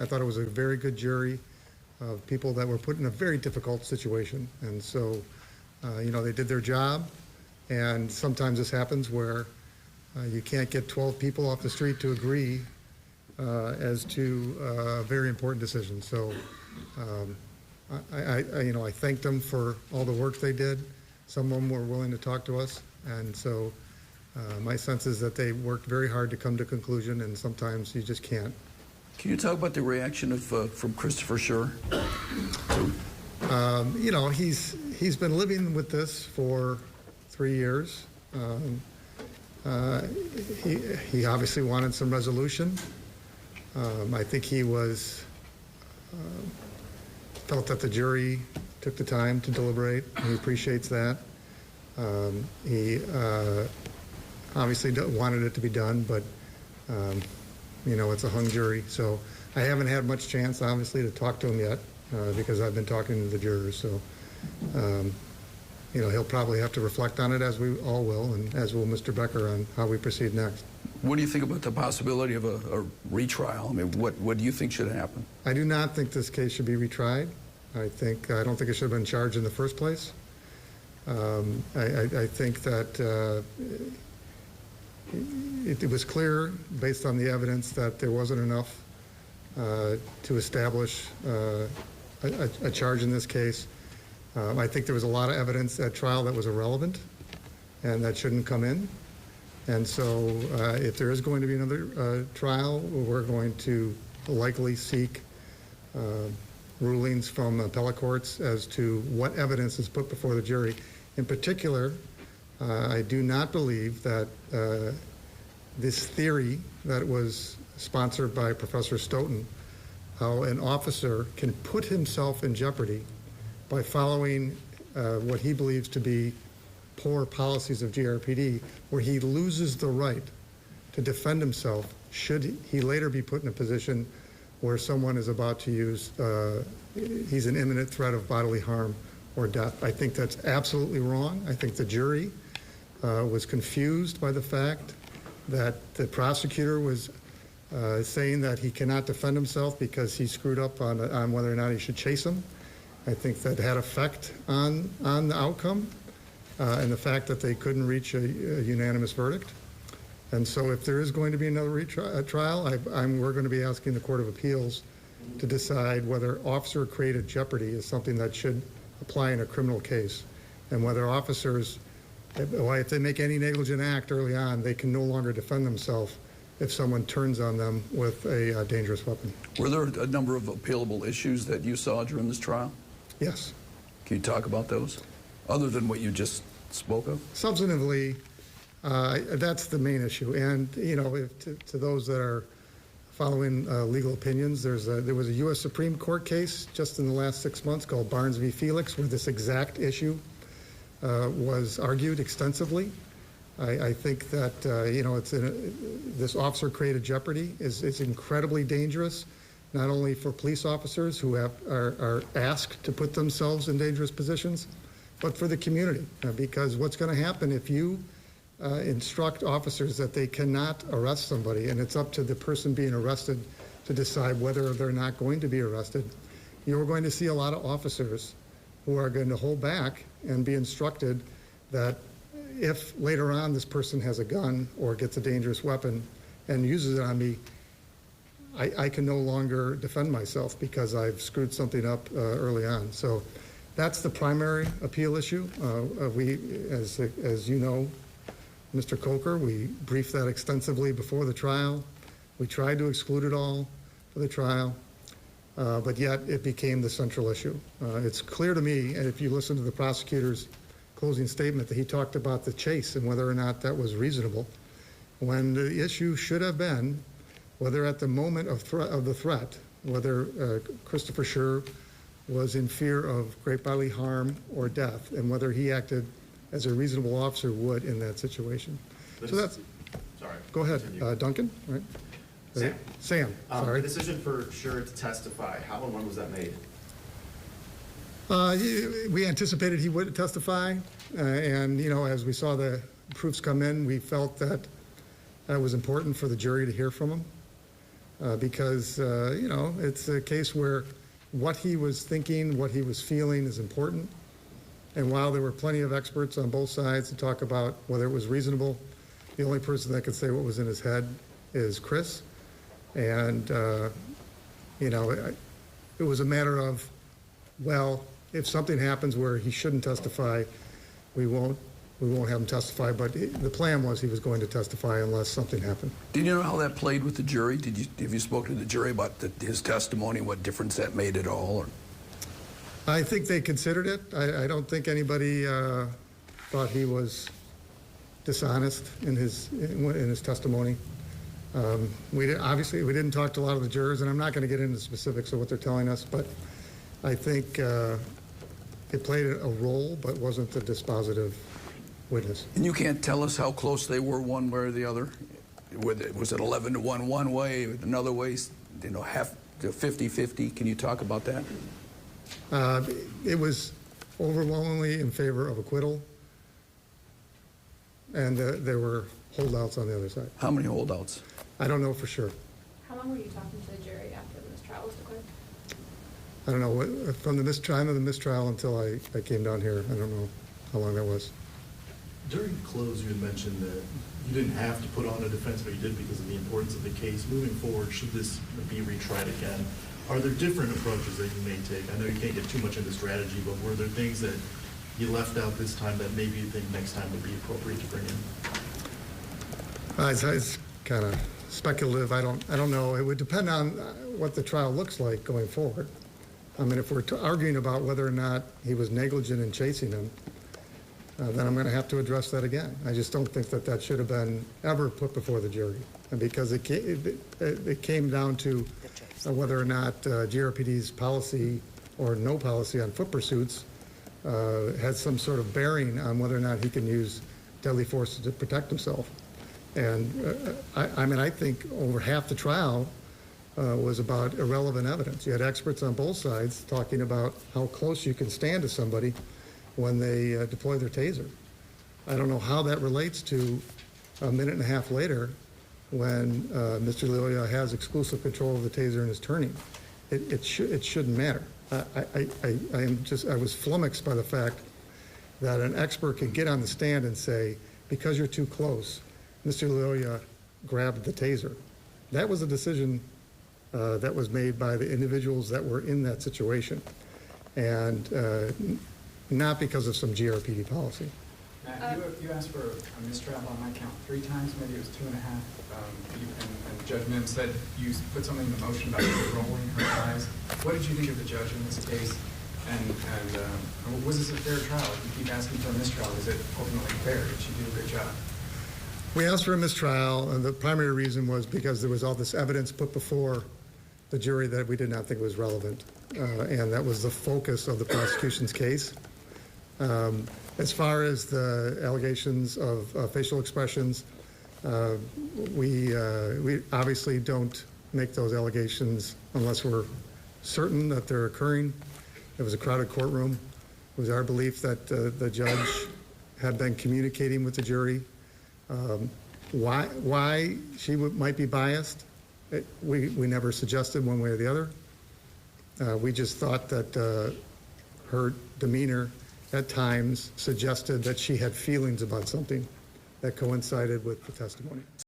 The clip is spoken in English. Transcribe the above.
I thought it was a very good jury of people that were put in a very difficult situation. And so, they did their job. And sometimes this happens where you can't get 12 people off the street to agree as to a very important decision. So I thanked them for all the work they did. Some of them were willing to talk to us. And so my sense is that they worked very hard to come to a conclusion, and sometimes you just can't. Can you talk about the reaction from Christopher Schurr? He's been living with this for 3 years. He obviously wanted some resolution. I think he felt that the jury took the time to deliberate. He appreciates that. He obviously wanted it to be done, but it's a hung jury. So I haven't had much chance, obviously, to talk to him yet because I've been talking to the jurors. So, he'll probably have to reflect on it, as we all will, and as will Mr. Becker, on how we proceed next. What do you think about the possibility of a retrial? I mean, what do you think should happen? I do not think this case should be retried. I don't think it should have been charged in the first place. I think that it was clear, based on the evidence, that there wasn't enough to establish a charge in this case. I think there was a lot of evidence at trial that was irrelevant and that shouldn't come in. And so if there is going to be another trial, we're going to likely seek rulings from appellate courts as to what evidence is put before the jury. In particular, I do not believe that this theory that was sponsored by Professor Stoughton, how an officer can put himself in jeopardy by following what he believes to be poor policies of GRPD, where he loses the right to defend himself should he later be put in a position where someone is about to use, he's an imminent threat of bodily harm or death. I think that's absolutely wrong. I think the jury was confused by the fact that the prosecutor was saying that he cannot defend himself because he screwed up on whether or not he should chase him. I think that had effect on the outcome and the fact that they couldn't reach a unanimous verdict. And so if there is going to be another trial, we're going to be asking the Court of Appeals to decide whether officer-created jeopardy is something that should apply in a criminal case, and whether officers, if they make any negligent act early on, they can no longer defend themselves if someone turns on them with a dangerous weapon. Were there a number of appealable issues that you saw during this trial? Yes. Can you talk about those, other than what you just spoke of? Substantively, that's the main issue. And, to those that are following legal opinions, there was a U.S. Supreme Court case just in the last 6 months called Barnes v. Felix, where this exact issue was argued extensively. I think that, this officer-created jeopardy is incredibly dangerous, not only for police officers who are asked to put themselves in dangerous positions, but for the community. Because what's going to happen if you instruct officers that they cannot arrest somebody, and it's up to the person being arrested to decide whether they're not going to be arrested, you're going to see a lot of officers who are going to hold back and be instructed that if later on this person has a gun or gets a dangerous weapon and uses it on me, I can no longer defend myself because I've screwed something up early on. So that's the primary appeal issue. We, as you know, Mr. Coker, we briefed that extensively before the trial. We tried to exclude it all for the trial, but yet it became the central issue. It's clear to me, and if you listen to the prosecutor's closing statement, that he talked about the chase and whether or not that was reasonable, when the issue should have been whether at the moment of the threat, whether Christopher Schurr was in fear of great bodily harm or death, and whether he acted as a reasonable officer would in that situation. So that's, sorry. Go ahead, Duncan, right? Sam. Sorry. The decision for Schurr to testify, how and when was that made? We anticipated he would testify, and as we saw the proofs come in, we felt that it was important for the jury to hear from him. because, it's a case where what he was thinking, what he was feeling is important. And while there were plenty of experts on both sides to talk about whether it was reasonable, the only person that could say what was in his head is Chris. And, it was a matter of, well, if something happens where he shouldn't testify, we won't have him testify. But the plan was he was going to testify unless something happened. Did you know how that played with the jury? Have you spoken to the jury about his testimony, what difference that made at all? Or? I think they considered it. I don't think anybody thought he was dishonest in his testimony. We didn't talk to a lot of the jurors, and I'm not going to get into the specifics of what they're telling us, but I think it played a role, but wasn't the dispositive witness. And you can't tell us how close they were one way or the other? Was it 11-1 one way, another way, half to 50-50? Can you talk about that? It was overwhelmingly in favor of acquittal, and there were holdouts on the other side. How many holdouts? I don't know for sure. How long were you talking to the jury after the mistrial was declared? I don't know, from the time of the mistrial until I came down here, I don't know how long that was. During the close, you had mentioned that you didn't have to put on a defense, but you did because of the importance of the case. Moving forward, should this be retried again, are there different approaches that you may take? I know you can't get too much into strategy, but were there things that you left out this time that maybe you think next time would be appropriate to bring in? It's kind of speculative. I don't know. It would depend on what the trial looks like going forward. I mean, if we're arguing about whether or not he was negligent in chasing him, then I'm going to have to address that again. I just don't think that should have been ever put before the jury, and because it came down to whether or not GRPD's policy or no policy on foot pursuits had some sort of bearing on whether or not he can use deadly force to protect himself. And I think over half the trial was about irrelevant evidence. You had experts on both sides talking about how close you can stand to somebody when they deploy their taser. I don't know how that relates to a minute and a half later when Mr. Lilia has exclusive control of the taser and is turning. It shouldn't matter. I was flummoxed by the fact that an expert could get on the stand and say, because you're too close, Mr. Lilia grabbed the taser. That was a decision that was made by the individuals that were in that situation, and not because of some GRPD policy. Matt, you asked for a mistrial on my count 3 times, maybe it was 2.5, and Judge Mims said you put something in the motion about her rolling her eyes. What did you think of the judge in this case? And was this a fair trial? You keep asking for a mistrial. Is it ultimately fair? Did she do a good job? We asked for a mistrial, and the primary reason was because there was all this evidence put before the jury that we did not think was relevant, and that was the focus of the prosecution's case. As far as the allegations of facial expressions, we obviously don't make those allegations unless we're certain that they're occurring. It was a crowded courtroom. It was our belief that the judge had been communicating with the jury. Why she might be biased, we never suggested one way or the other. We just thought that her demeanor at times suggested that she had feelings about something that coincided with the testimony.